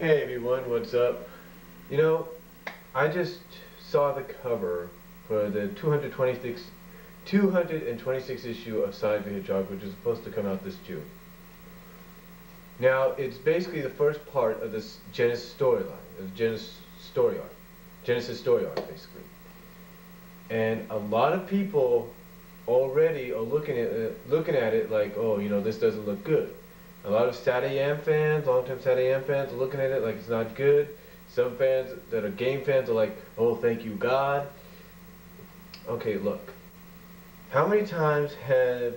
Hey everyone, what's up? You know, I just saw the cover for the 226 issue of Sonic the Hedgehog, which is supposed to come out this June. Now, it's basically the first part of this Genesis storyline, the Genesis story arc, basically. And a lot of people already are looking at it like, oh, this doesn't look good. A lot of SatAM fans, long-term SatAM fans, are looking at it like it's not good. Some fans that are game fans are like, oh, thank you, God. Okay, look. How many times have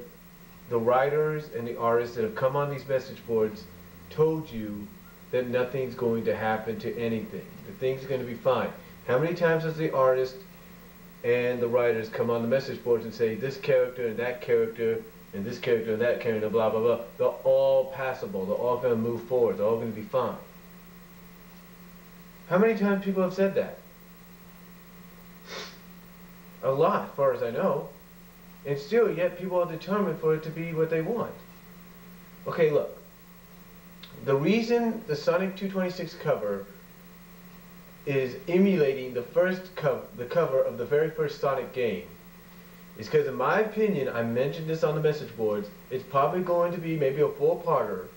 the writers and the artists that have come on these message boards told you that nothing's going to happen to anything? That things are going to be fine. How many times has the artist and the writers come on the message boards and say this character and that character and this character and that character, blah, blah, blah, they're all passable, they're all going to move forward, they're all going to be fine? How many times people have said that? A lot, as far as I know. And still, yet people are determined for it to be what they want. Okay, look. The reason the Sonic 226 cover is emulating the cover of the very first Sonic game is because, in my opinion, I mentioned this on the message boards, it's probably going to be maybe a four-parter.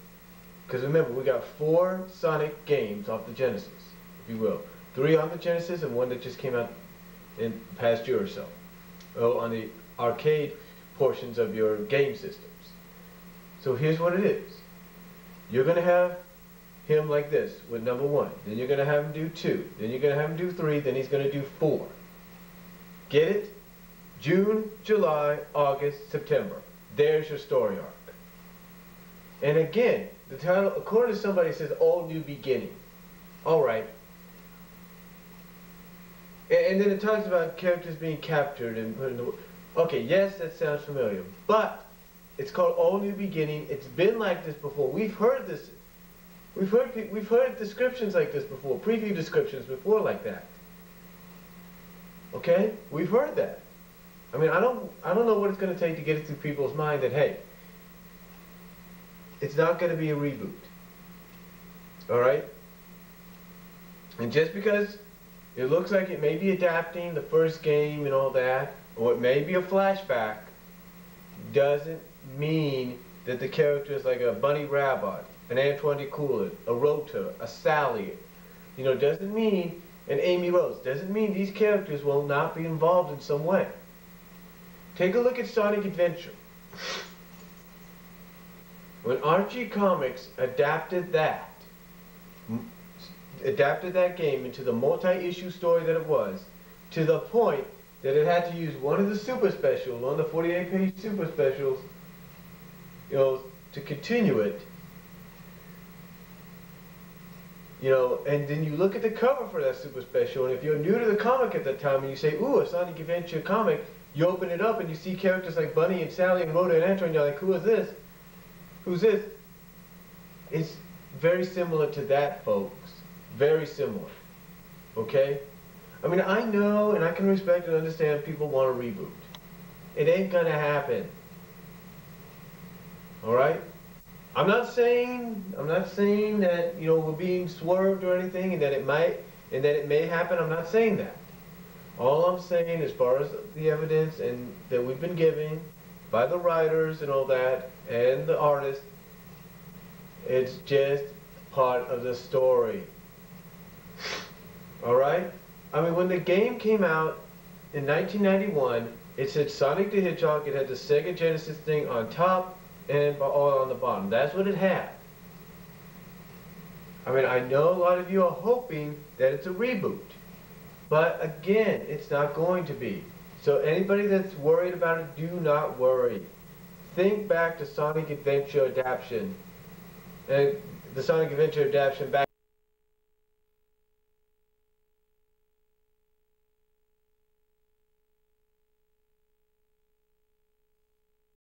Because remember, we got 4 Sonic games off the Genesis, if you will. 3 on the Genesis and 1 that just came out in the past year or so. Oh, on the arcade portions of your game systems. So here's what it is. You're going to have him like this with number 1. Then you're going to have him do 2. Then you're going to have him do 3. Then he's going to do 4. Get it? June, July, August, September. There's your story arc. And again, the title, according to somebody, says All New Beginning. Alright. And then it talks about characters being captured and put in the... Okay, yes, that sounds familiar. But it's called All New Beginning. It's been like this before. We've heard this. We've heard descriptions like this before. Preview descriptions before like that. Okay? We've heard that. I mean, I don't know what it's going to take to get it through people's mind that, hey, it's not going to be a reboot. Alright? And just because it looks like it may be adapting the first game and all that, or it may be a flashback, doesn't mean that the characters like a Bunny Rabbit, an Antoine de Coulon, a Rota, a Sally, doesn't mean, an Amy Rose, doesn't mean these characters will not be involved in some way. Take a look at Sonic Adventure. When Archie Comics adapted that game into the multi-issue story that it was, to the point that it had to use one of the super specials, one of the 48-page super specials, to continue it. And then you look at the cover for that super special, and if you're new to the comic at that time and you say, ooh, a Sonic Adventure comic, you open it up and you see characters like Bunny and Sally and Rhoda and Antoine, and you're like, who is this? Who's this? It's very similar to that, folks. Very similar. Okay? I mean, I know and I can respect and understand people want a reboot. It ain't gonna happen. Alright? I'm not saying that, we're being swerved or anything and that it may happen. I'm not saying that. All I'm saying, as far as the evidence and that we've been given by the writers and all that, and the artists, it's just part of the story. Alright? I mean, when the game came out in 1991, it said Sonic the Hedgehog. It had the Sega Genesis thing on top and all on the bottom. That's what it had. I mean, I know a lot of you are hoping that it's a reboot. But again, it's not going to be. So anybody that's worried about it, do not worry. Think back to Sonic Adventure adaptation. And the Sonic Adventure adaptation back